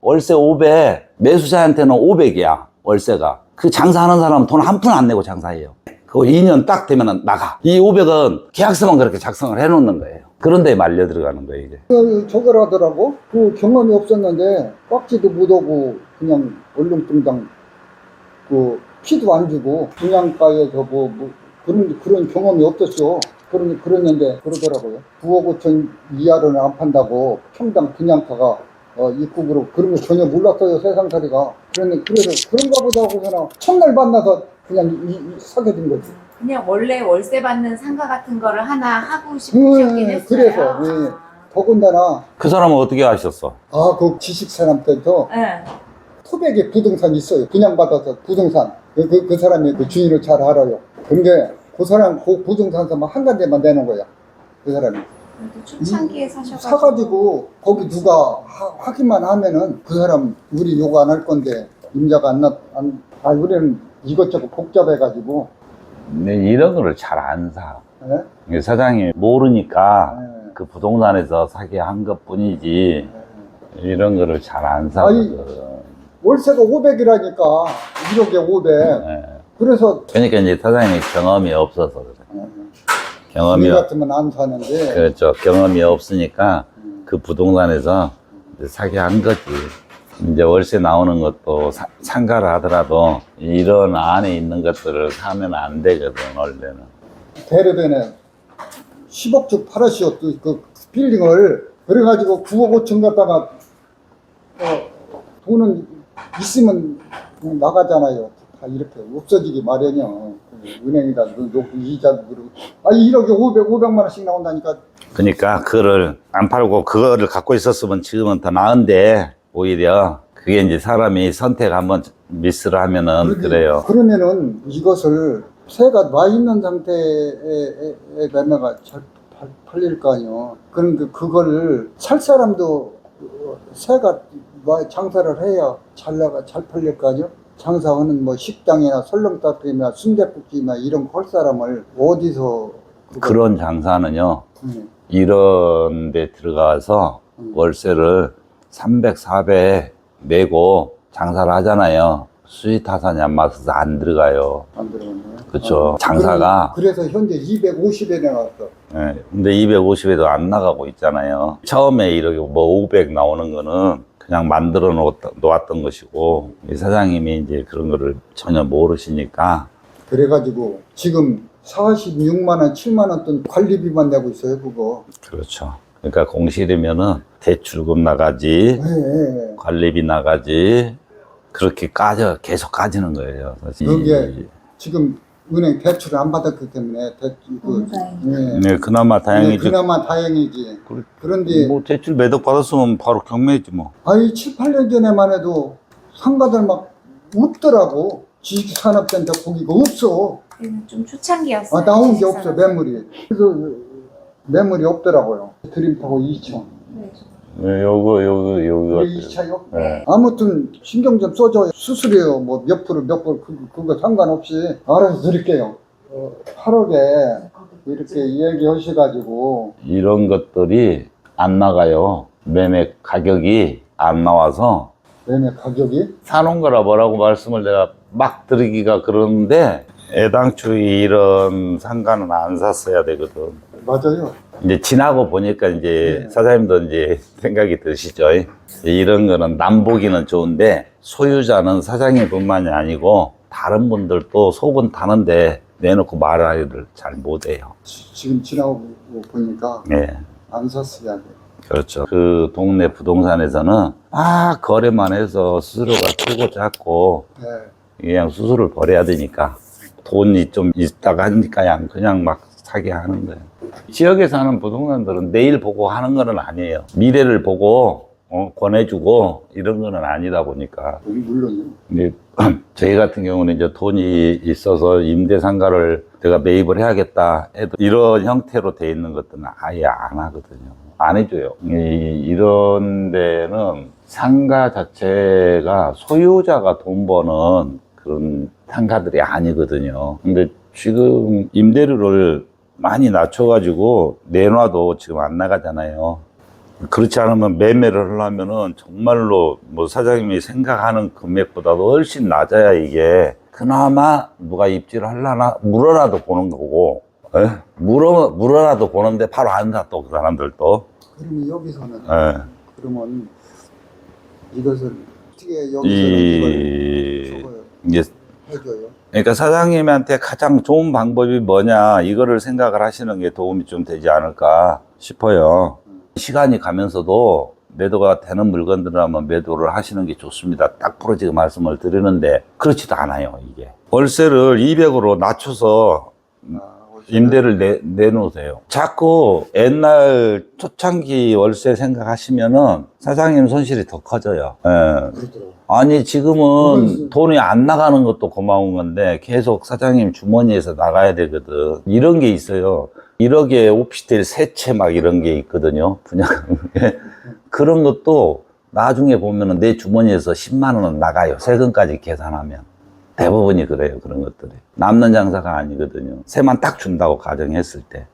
월세 500, 매수자한테는 500이야, 월세가. 그 장사하는 사람은 돈 한 푼 안 내고 장사해요. 그거 2년 딱 되면 나가. 이 500은 계약서만 그렇게 작성을 해놓는 거예요. 그런데 말려 들어가는 거예요, 이게. 저걸 하더라고. 그 경험이 없었는데 꽉지도 못하고 그냥 얼렁뚱당 그 피도 안 주고 분양가에서 그런 경험이 없었어. 그랬는데 그러더라고요. 9억 5천 이하로는 안 판다고 평당 분양가가 입국으로 그런 거 전혀 몰랐어요, 세상살이가. 그래서 그런가 보다 하고서는 첫날 만나서 그냥 사게 된 거지. 그냥 원래 월세 받는 상가 같은 거를 하나 하고 싶으셨긴 했어요. 그래서 더군다나 그 사람은 어떻게 아셨어? 그 지식사람 때부터 네. 토백에 부동산 있어요. 분양받아서 부동산. 그 사람이 그 주인을 잘 알아요. 근데 그 사람 그 부동산에서 한 군데만 내는 거야. 그 사람이. 그래도 초창기에 사셔가지고. 사가지고 거기 누가 확인만 하면은 그 사람 우리 요구 안 할 건데 임자가 우리는 이것저것 복잡해가지고. 근데 이런 거를 잘 안 사. 예? 사장이 모르니까 예. 그 부동산에서 사게 한 것 뿐이지 이런 거를 잘 안 사거든. 월세가 500이라니까 1억에 500. 예. 그래서 그러니까 이제 사장님이 경험이 없어서 그래. 경험이 우리 같으면 안 사는데. 그렇죠. 경험이 없으니까 그 부동산에서 이제 사게 한 거지. 이제 월세 나오는 것도 상가를 하더라도 이런 안에 있는 것들을 사면 안 되거든, 원래는. 대르벤에 10억씩 팔았시오. 그 빌딩을. 그래가지고 9억 5천 갖다가 돈은 있으면 그냥 나가잖아요. 다 이렇게 없어지기 마련이요. 은행에다 놓고 이자도 그러고. 1억에 500만 원씩 나온다니까. 그러니까 그거를 안 팔고 그거를 갖고 있었으면 지금은 더 나은데 오히려 그게 이제 사람이 선택 한번 미스를 하면은 그래요. 그러면은 이것을 새가 와 있는 상태에 매매가 잘 팔릴 거 아니요. 그런데 그걸 살 사람도 새가 장사를 해야 잘 팔릴 거 아니요. 장사하는 뭐 식당이나 설렁탕집이나 순댓국집이나 이런 거 할 사람을 어디서 그런 장사는요. 이런 데 들어가서 월세를 300, 400 내고 장사를 하잖아요. 수익 타산이 안 맞아서 안 들어가요. 안 들어갔네. 그렇죠. 장사가. 그래서 현재 250에 나왔어. 네, 근데 250에도 안 나가고 있잖아요. 처음에 이렇게 뭐 500 나오는 거는 그냥 만들어 놓았던 것이고, 이 사장님이 이제 그런 거를 전혀 모르시니까. 그래가지고 지금 46만원, 7만원 돈 관리비만 내고 있어요, 그거. 그렇죠. 그러니까 공실이면은 대출금 나가지, 네. 관리비 나가지, 그렇게 계속 까지는 거예요. 사실. 그게 지금 은행 대출을 안 받았기 때문에 네, 그나마 다행이지. 그나마 다행이지. 그런데 뭐 대출 매덕 받았으면 바로 경매지 뭐. 7, 8년 전에만 해도 상가들 막 없더라고. 지식산업센터 거기가 없어. 좀 초창기였어요. 나온 게 없어, 매물이. 그래서 매물이 없더라고요. 드림타고 2층. 네, 요거. 2차요? 네. 아무튼 신경 좀 써줘요. 수수료요, 뭐 몇 프로, 그거 상관없이 알아서 드릴게요. 8억에 이렇게 얘기하셔가지고. 이런 것들이 안 나가요. 매매 가격이 안 나와서. 매매 가격이? 사놓은 거라 뭐라고 말씀을 내가 막 드리기가 그러는데, 애당초에 이런 상가는 안 샀어야 되거든. 맞아요. 이제 지나고 보니까 이제 사장님도 이제 생각이 드시죠. 이런 거는 남보기는 좋은데 소유자는 사장님뿐만이 아니고 다른 분들도 속은 타는데 내놓고 말하기를 잘 못해요. 지금 지나고 보니까 네. 안 샀어야 돼. 그렇죠. 그 동네 부동산에서는 거래만 해서 수수료가 크고 작고 그냥 수수료를 벌여야 되니까 돈이 좀 있다가 하니까 그냥 막 사게 하는 거예요. 지역에 사는 부동산들은 내일 보고 하는 거는 아니에요. 미래를 보고 권해주고 이런 거는 아니다 보니까. 물론요. 근데 저희 같은 경우는 이제 돈이 있어서 임대상가를 내가 매입을 해야겠다 해도 이런 형태로 돼 있는 것들은 아예 안 하거든요. 안 해줘요. 이런 데는 상가 자체가 소유자가 돈 버는 그런 상가들이 아니거든요. 근데 지금 임대료를 많이 낮춰가지고 내놔도 지금 안 나가잖아요. 그렇지 않으면 매매를 하려면은 정말로 뭐 사장님이 생각하는 금액보다도 훨씬 낮아야 이게 그나마 누가 입지를 하려나 물어라도 보는 거고, 예? 물어라도 보는데 바로 안 사 또 그 사람들도. 그러면 여기서는 예. 그러면 이것을 어떻게 여기서는 이걸 저거 이게 해줘요? 그러니까 사장님한테 가장 좋은 방법이 뭐냐 이거를 생각을 하시는 게 도움이 좀 되지 않을까 싶어요. 시간이 가면서도 매도가 되는 물건들이라면 매도를 하시는 게 좋습니다. 딱 부러지게 말씀을 드리는데 그렇지도 않아요. 이게 월세를 200으로 낮춰서 임대를 내놓으세요. 자꾸 옛날 초창기 월세 생각하시면은 사장님 손실이 더 커져요. 예. 그렇더라고요. 아니 지금은 돈이 안 나가는 것도 고마운 건데 계속 사장님 주머니에서 나가야 되거든. 이런 게 있어요. 1억에 오피스텔 3채 막 이런 게 있거든요. 분양. 그런 것도 나중에 보면은 내 주머니에서 10만 원은 나가요. 세금까지 계산하면. 대부분이 그래요. 그런 것들이. 남는 장사가 아니거든요. 세만 딱 준다고 가정했을 때.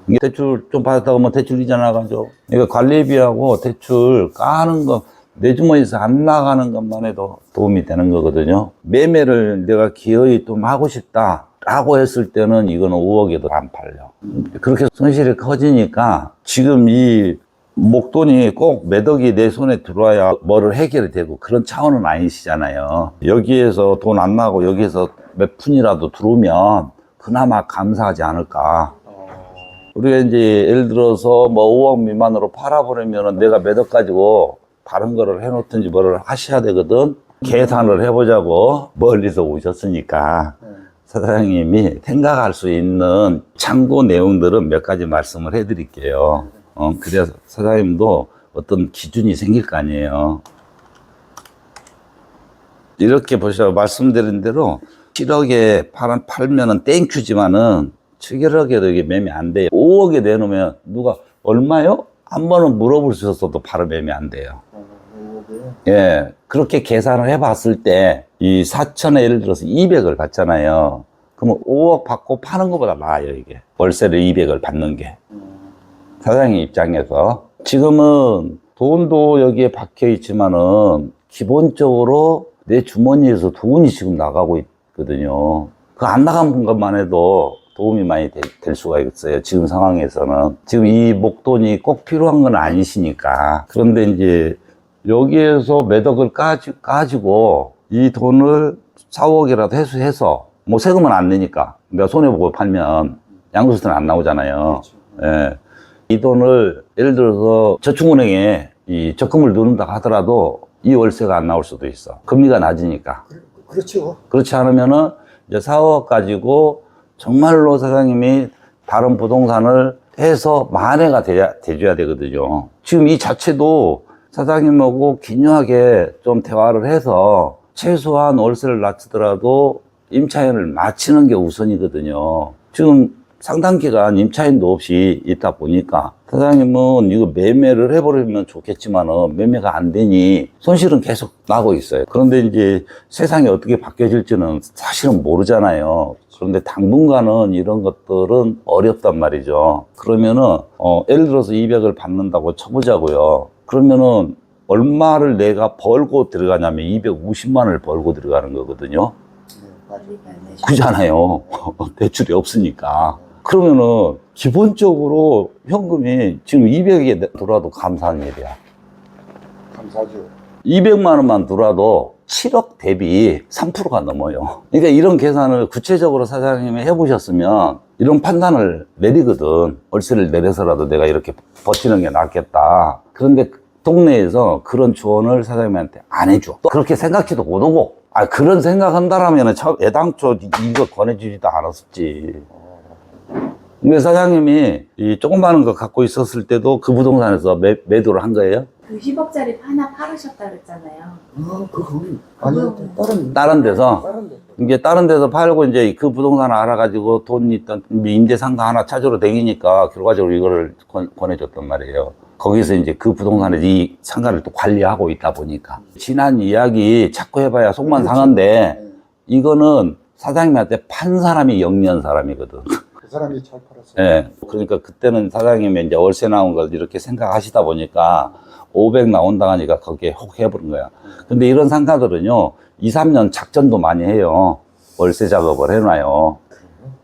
이게 대출 좀 받았다고 뭐 대출 이자 나가죠. 그러니까 관리비하고 대출 까는 거 내 주머니에서 안 나가는 것만 해도 도움이 되는 거거든요. 매매를 내가 기어이 좀 하고 싶다 라고 했을 때는 이거는 5억에도 안 팔려. 그렇게 손실이 커지니까 지금 이 목돈이 꼭 몇 억이 내 손에 들어와야 뭐를 해결이 되고 그런 차원은 아니시잖아요. 여기에서 돈 안 나고 여기에서 몇 푼이라도 들어오면 그나마 감사하지 않을까. 우리가 이제 예를 들어서 뭐 5억 미만으로 팔아버리면 내가 몇 억 가지고 다른 거를 해놓든지 뭐를 하셔야 되거든. 계산을 해보자고 멀리서 오셨으니까 사장님이 생각할 수 있는 참고 내용들은 몇 가지 말씀을 해드릴게요. 그래서 사장님도 어떤 기준이 생길 거 아니에요. 이렇게 보셔 말씀드린 대로 7억에 팔면은 땡큐지만은 7억에도 이게 매매 안 돼요. 5억에 내놓으면 누가 얼마요? 한 번은 물어볼 수 있어도 바로 매매 안 돼요. 예, 그렇게 계산을 해봤을 때 이 4천에 예를 들어서 200을 받잖아요. 그러면 5억 받고 파는 것보다 나아요. 이게 월세를 200을 받는 게. 사장님 입장에서 지금은 돈도 여기에 박혀 있지만은 기본적으로 내 주머니에서 돈이 지금 나가고 있거든요. 그 안 나간 것만 해도 도움이 많이 될 수가 있어요. 지금 상황에서는. 지금 이 목돈이 꼭 필요한 건 아니시니까. 그런데 이제 여기에서 몇 억을 까지고 이 돈을 4억이라도 회수해서 뭐 세금은 안 내니까 내가 손해보고 팔면 양도세는 안 나오잖아요. 예. 이 돈을 예를 들어서 저축은행에 이 적금을 넣는다 하더라도 이 월세가 안 나올 수도 있어. 금리가 낮으니까. 그렇죠. 그렇지 않으면은 이제 4억 가지고 정말로 사장님이 다른 부동산을 해서 만회가 돼줘야 되거든요. 지금 이 자체도 사장님하고 기묘하게 좀 대화를 해서 최소한 월세를 낮추더라도 임차인을 마치는 게 우선이거든요. 지금 상당 기간 임차인도 없이 있다 보니까 사장님은 이거 매매를 해버리면 좋겠지만은 매매가 안 되니 손실은 계속 나고 있어요. 그런데 이제 세상이 어떻게 바뀌어질지는 사실은 모르잖아요. 그런데 당분간은 이런 것들은 어렵단 말이죠. 그러면은 예를 들어서 200을 받는다고 쳐보자고요. 그러면은 얼마를 내가 벌고 들어가냐면 250만 원을 벌고 들어가는 거거든요. 그잖아요. 대출이 없으니까. 그러면은 기본적으로 현금이 지금 200에 들어와도 감사한 일이야. 감사하죠. 200만 원만 들어와도 7억 대비 3%가 넘어요. 그러니까 이런 계산을 구체적으로 사장님이 해보셨으면 이런 판단을 내리거든. 월세를 내려서라도 내가 이렇게 버티는 게 낫겠다. 그런데 동네에서 그런 조언을 사장님한테 안 해줘. 또 그렇게 생각지도 못하고. 그런 생각한다라면 애당초 이거 권해주지도 않았었지. 근데 사장님이 이 조그마한 거 갖고 있었을 때도 그 부동산에서 매도를 한 거예요? 그 10억짜리 하나 팔으셨다 그랬잖아요. 그건 아니요. 다른 데서? 다른 데. 이게 다른 데서 팔고 이제 그 부동산을 알아가지고 돈 있던 임대상가 하나 찾으러 다니니까 결과적으로 이거를 권해줬단 말이에요. 거기서 이제 그 부동산에 이 상가를 또 관리하고 있다 보니까. 지난 이야기 자꾸 해봐야 속만 상한데 이거는 사장님한테 판 사람이 영리한 사람이거든. 사람이 잘 팔았어요. 예. 그러니까 그때는 사장님이 이제 월세 나온 걸 이렇게 생각하시다 보니까 500 나온다 하니까 거기에 혹 해버린 거야. 근데 이런 상가들은요, 2, 3년 작전도 많이 해요. 월세 작업을 해놔요.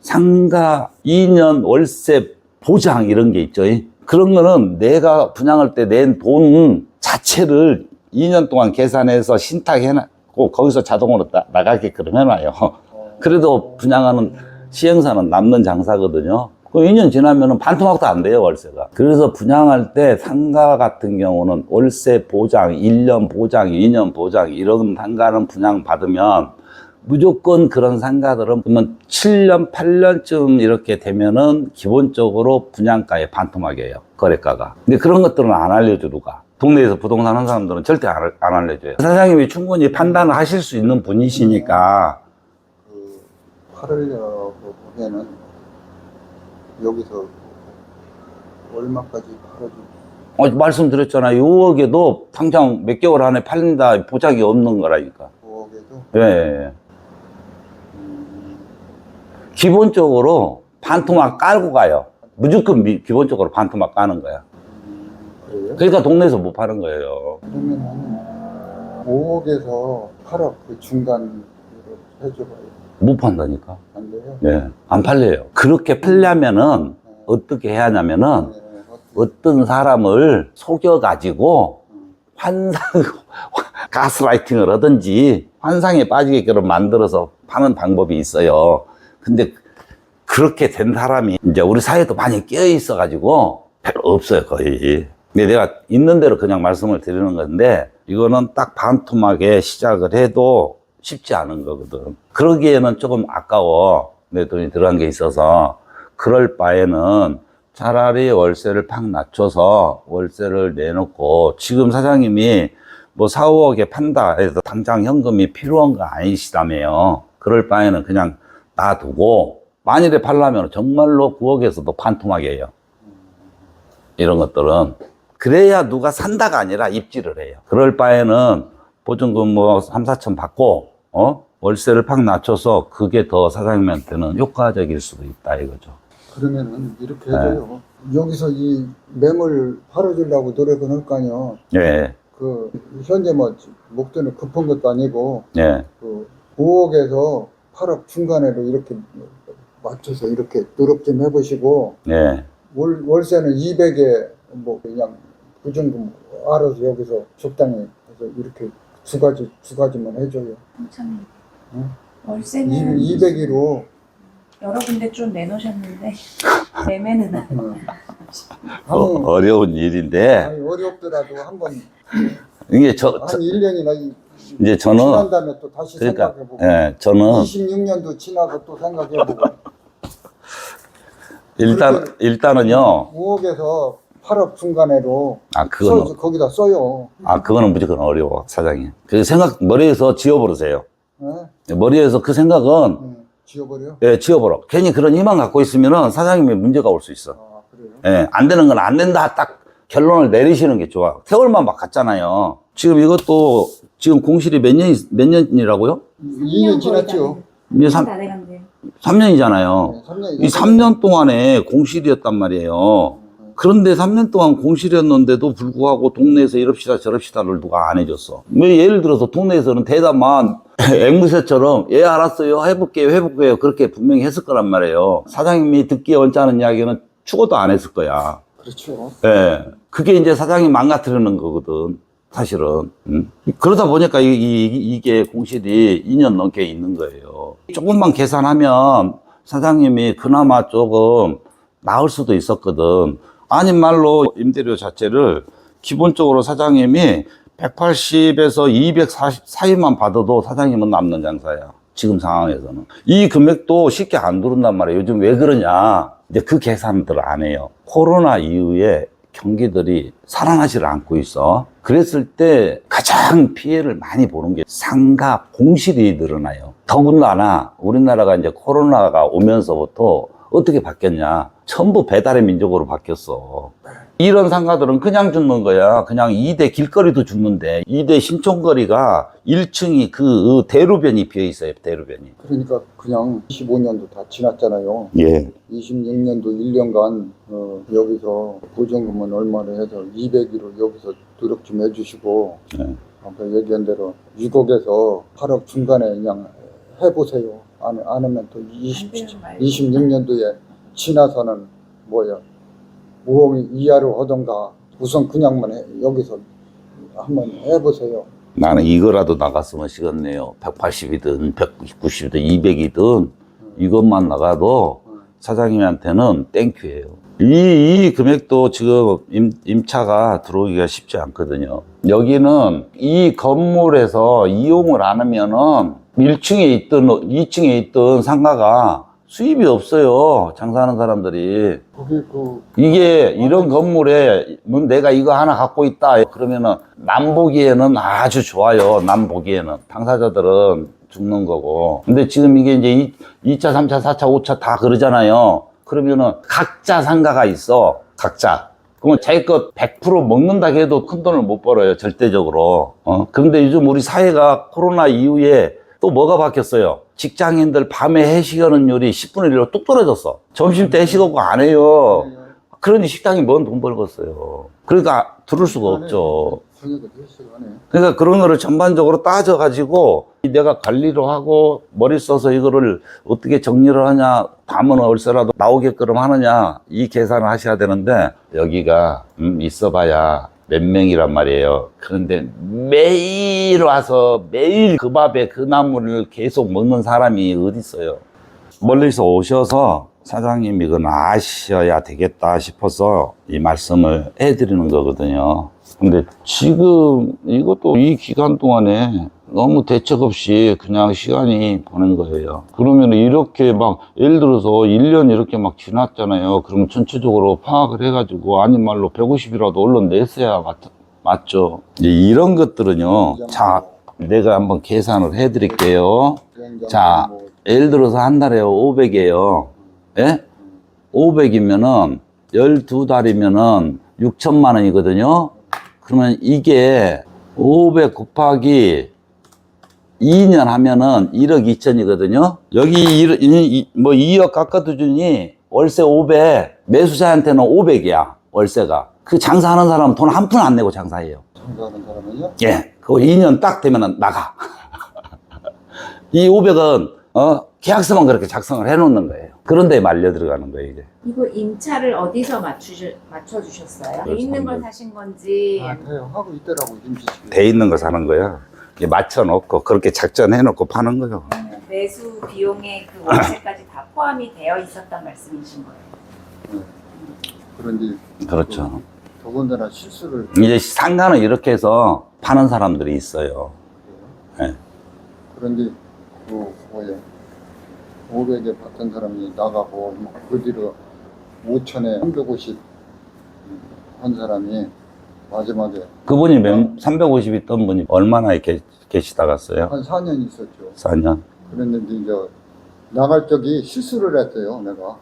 상가 2년 월세 보장 이런 게 있죠. 그런 거는 내가 분양할 때 낸 돈 자체를 2년 동안 계산해서 신탁해놨고 거기서 자동으로 나가게끔 해놔요. 그래도 분양하는 시행사는 남는 장사거든요. 그 2년 지나면은 반토막도 안 돼요, 월세가. 그래서 분양할 때 상가 같은 경우는 월세 보장, 1년 보장, 2년 보장 이런 상가는 분양 받으면 무조건 그런 상가들은 보면 7년, 8년쯤 이렇게 되면은 기본적으로 분양가의 반토막이에요, 거래가가. 근데 그런 것들은 안 알려줘, 누가. 동네에서 부동산 하는 사람들은 절대 안 알려줘요. 사장님이 충분히 판단을 하실 수 있는 분이시니까. 그 팔으려고 보면은 여기서 얼마까지 팔아주고 말씀드렸잖아요. 5억에도 당장 몇 개월 안에 팔린다 보장이 없는 거라니까. 5억에도 예. 기본적으로 반토막 깔고 가요. 무조건 기본적으로 반토막 까는 거야. 그래요? 그러니까 동네에서 못 파는 거예요. 그러면은 5억에서 8억 그 중간으로 해줘봐요. 못 판다니까. 안 돼요? 예. 안 팔려요. 그렇게 팔려면은 어떻게 해야 하냐면은 네, 어떤 사람을 속여가지고 환상, 가스라이팅을 하든지 환상에 빠지게끔 만들어서 파는 방법이 있어요. 근데 그렇게 된 사람이 이제 우리 사회도 많이 끼어 있어가지고 별로 없어요, 거의. 근데 내가 있는 대로 그냥 말씀을 드리는 건데 이거는 딱 반토막에 시작을 해도 쉽지 않은 거거든. 그러기에는 조금 아까워. 내 돈이 들어간 게 있어서. 그럴 바에는 차라리 월세를 팍 낮춰서 월세를 내놓고 지금 사장님이 뭐 4, 5억에 판다 해서 당장 현금이 필요한 거 아니시다며요. 그럴 바에는 그냥 놔두고 만일에 팔려면 정말로 9억에서도 반토막이에요. 이런 것들은. 그래야 누가 산다가 아니라 입지를 해요. 그럴 바에는 보증금 뭐 3, 4천 받고 월세를 팍 낮춰서 그게 더 사장님한테는 효과적일 수도 있다 이거죠. 그러면은 이렇게 해줘요. 여기서 이 매물 팔아주려고 노력은 할 거 아니에요. 예, 그 현재 뭐 목돈이 급한 것도 아니고 예, 그 5억에서 8억 중간으로 이렇게 맞춰서 이렇게 노력 좀 해보시고 예. 월세는 200에 뭐 그냥 보증금 알아서 여기서 적당히 해서 이렇게 두 가지만 해줘요. 참 응? 월세는 200으로 여러 군데 좀 내놓으셨는데 매매는 안 어려운 일인데 아니 어렵더라도 한번 이게 한 1년이나 이제 저는 지난 다음에 또 다시 그러니까 생각해보고 예, 저는 26년도 지나고 또 생각해보고 일단은요. 5억에서 8억 중간으로 그거는 거기다 써요. 그거는 무조건 어려워, 사장님. 그 생각 머리에서 지워버리세요. 네? 머리에서 그 생각은 지워버려? 예, 지워버려. 괜히 그런 희망 갖고 있으면은 사장님이 문제가 올 수 있어. 아 그래요? 예, 안 되는 건 안 된다. 딱 결론을 내리시는 게 좋아. 세월만 막 갔잖아요. 지금 이것도 지금 공실이 몇 년이라고요? 2년 지났죠. 이제 다 돼간대요. 3년이잖아요. 3년 이 3년 동안에 공실이었단 말이에요. 그런데 3년 동안 공실이었는데도 불구하고 동네에서 이럽시다 저럽시다를 누가 안 해줬어. 뭐 예를 들어서 동네에서는 대담한 앵무새처럼 예 알았어요 해볼게요 그렇게 분명히 했을 거란 말이에요. 사장님이 듣기에 원치 않은 이야기는 죽어도 안 했을 거야. 그렇죠. 예, 그게 이제 사장이 망가뜨리는 거거든 사실은. 그러다 보니까 이게 공실이 2년 넘게 있는 거예요. 조금만 계산하면 사장님이 그나마 조금 나을 수도 있었거든. 아닌 말로 임대료 자체를 기본적으로 사장님이 180에서 240 사이만 받아도 사장님은 남는 장사야. 지금 상황에서는. 이 금액도 쉽게 안 들어온단 말이에요. 요즘 왜 그러냐. 이제 그 계산들을 안 해요. 코로나 이후에 경기들이 살아나지를 않고 있어. 그랬을 때 가장 피해를 많이 보는 게 상가 공실이 늘어나요. 더군다나 우리나라가 이제 코로나가 오면서부터 어떻게 바뀌었냐? 전부 배달의 민족으로 바뀌었어. 이런 상가들은 그냥 죽는 거야. 그냥 2대 길거리도 죽는데 2대 신촌거리가 1층이 그 대로변이 비어 있어요. 대로변이. 그러니까 그냥 25년도 다 지났잖아요. 예. 26년도 1년간 여기서 보증금은 얼마를 해서 200일을 여기서 노력 좀 해주시고 네. 아까 얘기한 대로 6억에서 8억 중간에 그냥 해보세요. 안 하면 또 26년도에 지나서는 뭐야 5억 이하로 하던가 우선 그냥만 여기서 한번 해보세요. 나는 이거라도 나갔으면 시겠네요. 180이든 190이든 200이든 이것만 나가도 사장님한테는 땡큐예요. 이 금액도 지금 임차가 들어오기가 쉽지 않거든요. 여기는 이 건물에서 이용을 안 하면은 1층에 있든 2층에 있든 상가가 수입이 없어요. 장사하는 사람들이. 거기 이게 이런 건물에 내가 이거 하나 갖고 있다 그러면은 남 보기에는 아주 좋아요. 남 보기에는 당사자들은 죽는 거고. 근데 지금 이게 이제 2차 3차 4차 5차 다 그러잖아요. 그러면은 각자 상가가 있어. 각자. 그러면 자기 것 100% 먹는다 해도 큰 돈을 못 벌어요. 절대적으로. 그런데 요즘 우리 사회가 코로나 이후에 또 뭐가 바뀌었어요? 직장인들 밤에 회식하는 율이 10분의 1로 뚝 떨어졌어. 점심 때 회식하고 안 해요. 그러니 식당이 뭔 돈 벌겠어요. 그러니까 들을 수가 없죠. 그러니까 그런 거를 전반적으로 따져가지고 내가 관리를 하고 머리 써서 이거를 어떻게 정리를 하냐, 담은 월세라도 나오게끔 하느냐, 이 계산을 하셔야 되는데 여기가 있어봐야 몇 명이란 말이에요. 그런데 매일 와서 매일 그 밥에 그 나물을 계속 먹는 사람이 어디 있어요. 멀리서 오셔서 사장님 이건 아셔야 되겠다 싶어서 이 말씀을 해드리는 거거든요. 근데 지금 이것도 이 기간 동안에 너무 대책 없이 그냥 시간이 보낸 거예요. 그러면 이렇게 막 예를 들어서 1년 이렇게 막 지났잖아요. 그러면 전체적으로 파악을 해가지고 아닌 말로 150이라도 얼른 냈어야 맞죠. 이런 것들은요. 자, 내가 한번 계산을 해드릴게요. 자, 예를 들어서 한 달에 500이에요. 예? 500이면은 12달이면은 6천만 원이거든요. 그러면 이게 500 곱하기 2년 하면은 1억 2천이거든요. 여기 뭐 2억 깎아도 주니 월세 500, 매수자한테는 500이야, 월세가. 그 장사하는 사람은 돈 한 푼 안 내고 장사해요. 장사하는 사람은요? 예. 그거 2년 딱 되면은 나가. 이 500은, 계약서만 그렇게 작성을 해 놓는 거예요. 그런 데에 말려 들어가는 거예요, 이게. 이거 임차를 어디서 맞춰주셨어요? 돼 있는 걸 사신 건지. 돼요. 하고 있더라고 임시시기. 돼 있는 거 사는 거야. 이게 맞춰놓고, 그렇게 작전해 놓고 파는 거예요. 매수 비용에 그 월세까지 다 포함이 되어 있었단 말씀이신 거예요. 그런데 그렇죠. 더군다나 실수를 이제 상가는 이렇게 해서 파는 사람들이 있어요. 예. 그런데 그 뭐야 500에 받던 사람이 나가고 그 뒤로 5천에 350 한 사람이 마지막에 그분이 350 있던 분이 얼마나 이렇게 계시다 갔어요? 한 4년 있었죠. 4년? 그랬는데 이제 나갈 적이 실수를 했어요, 내가.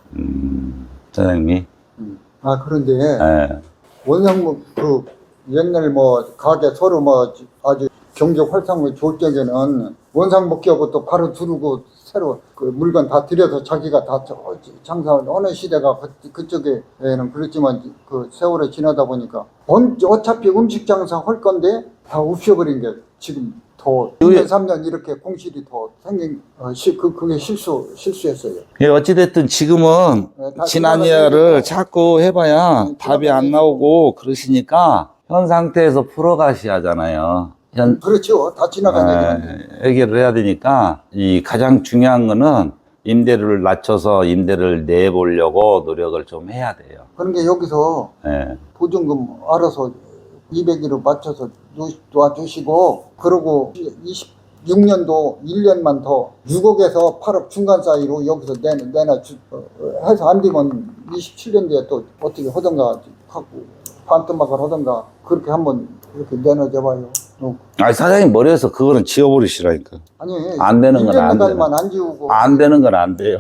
사장님이? 그런데 예. 원상 그 옛날 뭐 가게 서로 뭐 아주 경적 활성을 좋을 적에는 원상 복귀하고 또 바로 두르고 새로 그 물건 다 들여서 자기가 다 장사 어느 시대가 그쪽에는 그렇지만 그 세월이 지나다 보니까 어차피 음식 장사 할 건데 다 없애버린 게 지금 더 2년 3년 이렇게 공실이 더 생긴 그게 실수였어요. 예, 어찌됐든 지금은 다 지난 지나가니까. 일을 자꾸 해봐야 답이 안 나오고 그러시니까 현 상태에서 풀어가셔야 하잖아요. 그렇죠. 다 지나간 얘기인데. 해결을 해야 되니까 이 가장 중요한 거는 임대료를 낮춰서 임대를 내보려고 노력을 좀 해야 돼요. 그런 게 여기서 예. 보증금 알아서 200으로 맞춰서 놔주시고 그러고 26년도 1년만 더 6억에서 8억 중간 사이로 여기서 해서 안 되면 27년도에 또 어떻게 하던가 하고 반토막을 하던가 그렇게 한번 그렇게 내놔줘봐요. 아니 사장님 머리에서 그거는 지워버리시라니까. 아니 안 되는 건 안 돼요. 안 지우고 안 되는 건 안 돼요.